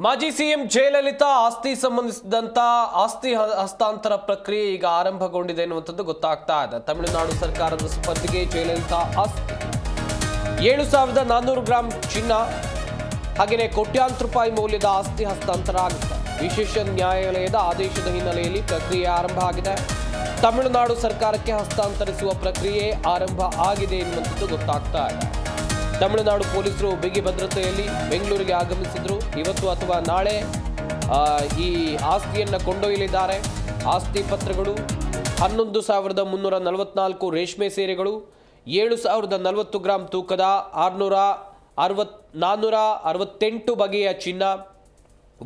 ಮಾಜಿ ಸಿಎಂ ಜಯಲಲಿತಾ ಆಸ್ತಿ ಸಂಬಂಧಿಸಿದಂತ ಆಸ್ತಿ ಹಸ್ತಾಂತರ ಪ್ರಕ್ರಿಯೆ ಈಗ ಆರಂಭಗೊಂಡಿದೆ ಎನ್ನುವಂಥದ್ದು ಗೊತ್ತಾಗ್ತಾ ಇದೆ. ತಮಿಳುನಾಡು ಸರ್ಕಾರದ ಸುಪರ್ದಿಗೆ ಜಯಲಲಿತಾ ಆಸ್ತಿ 7,400 ಗ್ರಾಂ ಚಿನ್ನ ಹಾಗೆಯೇ ಕೋಟ್ಯಾಂತರ ರೂಪಾಯಿ ಮೌಲ್ಯದ ಆಸ್ತಿ ಹಸ್ತಾಂತರ ಆಗುತ್ತೆ. ವಿಶೇಷ ನ್ಯಾಯಾಲಯದ ಆದೇಶದ ಹಿನ್ನೆಲೆಯಲ್ಲಿ ಪ್ರಕ್ರಿಯೆ ಆರಂಭ ಆಗಿದೆ. ತಮಿಳುನಾಡು ಸರ್ಕಾರಕ್ಕೆ ಹಸ್ತಾಂತರಿಸುವ ಪ್ರಕ್ರಿಯೆ ಆರಂಭ ಆಗಿದೆ ಎನ್ನುವಂಥದ್ದು ಗೊತ್ತಾಗ್ತಾ ಇದೆ. ತಮಿಳುನಾಡು ಪೊಲೀಸರು ಬಿಗಿ ಭದ್ರತೆಯಲ್ಲಿ ಬೆಂಗಳೂರಿಗೆ ಆಗಮಿಸಿದ್ರು. ಇವತ್ತು ಅಥವಾ ನಾಳೆ ಈ ಆಸ್ತಿಯನ್ನು ಕೊಂಡೊಯ್ಯಲಿದ್ದಾರೆ. ಆಸ್ತಿ ಪತ್ರಗಳು 11,344 ರೇಷ್ಮೆ ಸೀರೆಗಳು, 7,040 ಗ್ರಾಂ ತೂಕದ 468 ಬಗೆಯ ಚಿನ್ನ,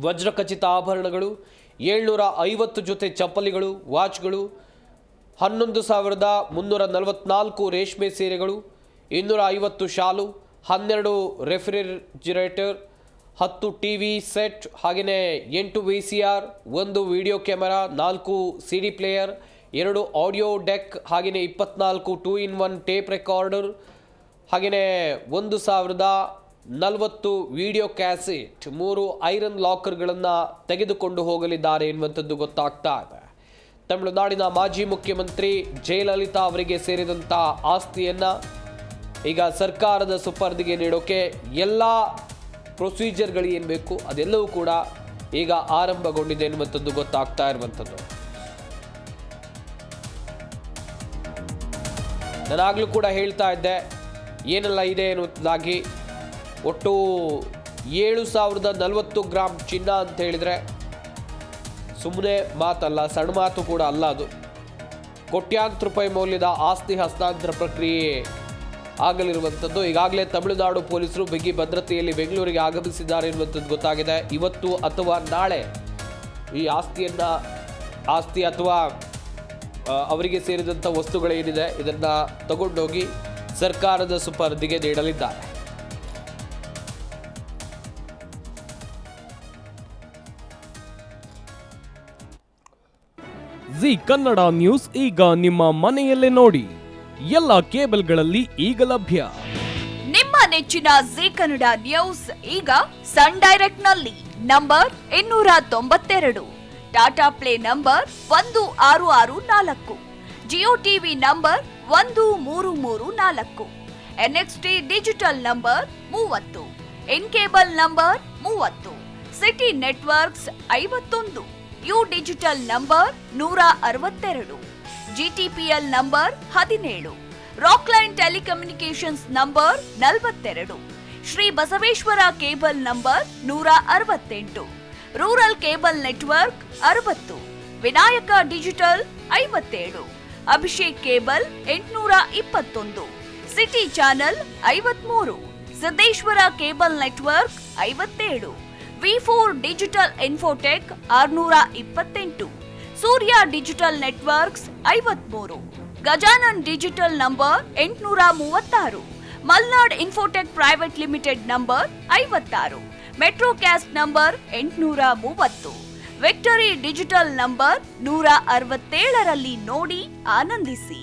ವಜ್ರಖಚಿತ ಆಭರಣಗಳು, 750 ಜೊತೆ ಚಪ್ಪಲಿಗಳು, ವಾಚ್ಗಳು, 11,344 ರೇಷ್ಮೆ ಸೀರೆಗಳು, 250 ಶಾಲು, 12 ರೆಫ್ರಿಜರೇಟರ್, 10 ಟಿವಿ ಸೆಟ್, ಹಾಗೆಯೇ 8 VCR, 1 video camera, 4 CD player, 2 audio deck, ಹಾಗೆಯೇ 24 2-in-1 ಟೇಪ್ ರೆಕಾರ್ಡರ್, ಹಾಗೆಯೇ 1,040 ವಿಡಿಯೋ ಕ್ಯಾಸೆಟ್, 3 ಐರನ್ ಲಾಕರ್ಗಳನ್ನು ತೆಗೆದುಕೊಂಡು ಹೋಗಲಿದ್ದಾರೆ ಎನ್ನುವಂಥದ್ದು ಗೊತ್ತಾಗ್ತಾ ಇದೆ. ತಮಿಳುನಾಡಿನ ಮಾಜಿ ಮುಖ್ಯಮಂತ್ರಿ ಜಯಲಲಿತಾ ಅವರಿಗೆ ಸೇರಿದಂಥ ಆಸ್ತಿಯನ್ನು ಈಗ ಸರ್ಕಾರದ ಸುಪರ್ದಿಗೆ ನೀಡೋಕೆ ಎಲ್ಲ ಪ್ರೊಸೀಜರ್ಗಳು ಏನು ಬೇಕು ಅದೆಲ್ಲವೂ ಕೂಡ ಈಗ ಆರಂಭಗೊಂಡಿದೆ ಎನ್ನುವಂಥದ್ದು ಗೊತ್ತಾಗ್ತಾ ಇರುವಂಥದ್ದು. ನಾನಾಗಲೂ ಕೂಡ ಹೇಳ್ತಾ ಇದ್ದೆ ಏನೆಲ್ಲ ಇದೆ ಎನ್ನುವುದಾಗಿ. ಒಟ್ಟು 7,040 ಗ್ರಾಂ ಚಿನ್ನ ಅಂತ ಹೇಳಿದರೆ ಸುಮ್ಮನೆ ಮಾತಲ್ಲ, ಸಣ್ಣ ಮಾತು ಕೂಡ ಅಲ್ಲ. ಅದು ಕೋಟ್ಯಾಂತರ ರೂಪಾಯಿ ಮೌಲ್ಯದ ಆಸ್ತಿ ಹಸ್ತಾಂತರ ಪ್ರಕ್ರಿಯೆ ಆಗಲಿರುವಂಥದ್ದು. ಈಗಾಗಲೇ ತಮಿಳುನಾಡು ಪೊಲೀಸರು ಬಿಗಿ ಭದ್ರತೆಯಲ್ಲಿ ಬೆಂಗಳೂರಿಗೆ ಆಗಮಿಸಿದ್ದಾರೆ ಎನ್ನುವಂಥದ್ದು ಗೊತ್ತಾಗಿದೆ. ಇವತ್ತು ಅಥವಾ ನಾಳೆ ಈ ಆಸ್ತಿ ಅಥವಾ ಅವರಿಗೆ ಸೇರಿದಂಥ ವಸ್ತುಗಳೇನಿದೆ ಇದನ್ನು ತಗೊಂಡೋಗಿ ಸರ್ಕಾರದ ಸುಪರ್ದಿಗೆ ನೀಡಲಿದ್ದಾರೆ. ಜಿ ಕನ್ನಡ ನ್ಯೂಸ್ ಈಗ ನಿಮ್ಮ ಮನೆಯಲ್ಲೇ ನೋಡಿ. ಎಲ್ಲ ಕೇಬಲ್ಗಳಲ್ಲಿ ಈಗ ಲಭ್ಯ. ನಿಮ್ಮ ನೆಚ್ಚಿನ ಜಿ ಕನ್ನಡ ನ್ಯೂಸ್ ಈಗ ಸನ್ ಡೈರೆಕ್ಟ್ ನಲ್ಲಿ number 292, Tata play number 1664, Jio TV number 1334, NXT digital number 30, in cable number 30, city networks 51, U digital number 162, GTPL number 17, Rockline telecommunications number 42, Shri Basaveshwara cable number 168, rural cable network 60, Vinayaka digital 57, Abhishek cable 821, city channel 53, Siddeshwara cable network 57, V4 digital Infotech 628, Surya digital networks 53, Gajanan digital number 836, Malnad infotech private limited number 56, metrocast number 830, victory digital number 167ರಲ್ಲಿ ನೋಡಿ ಆನಂದಿಸಿ.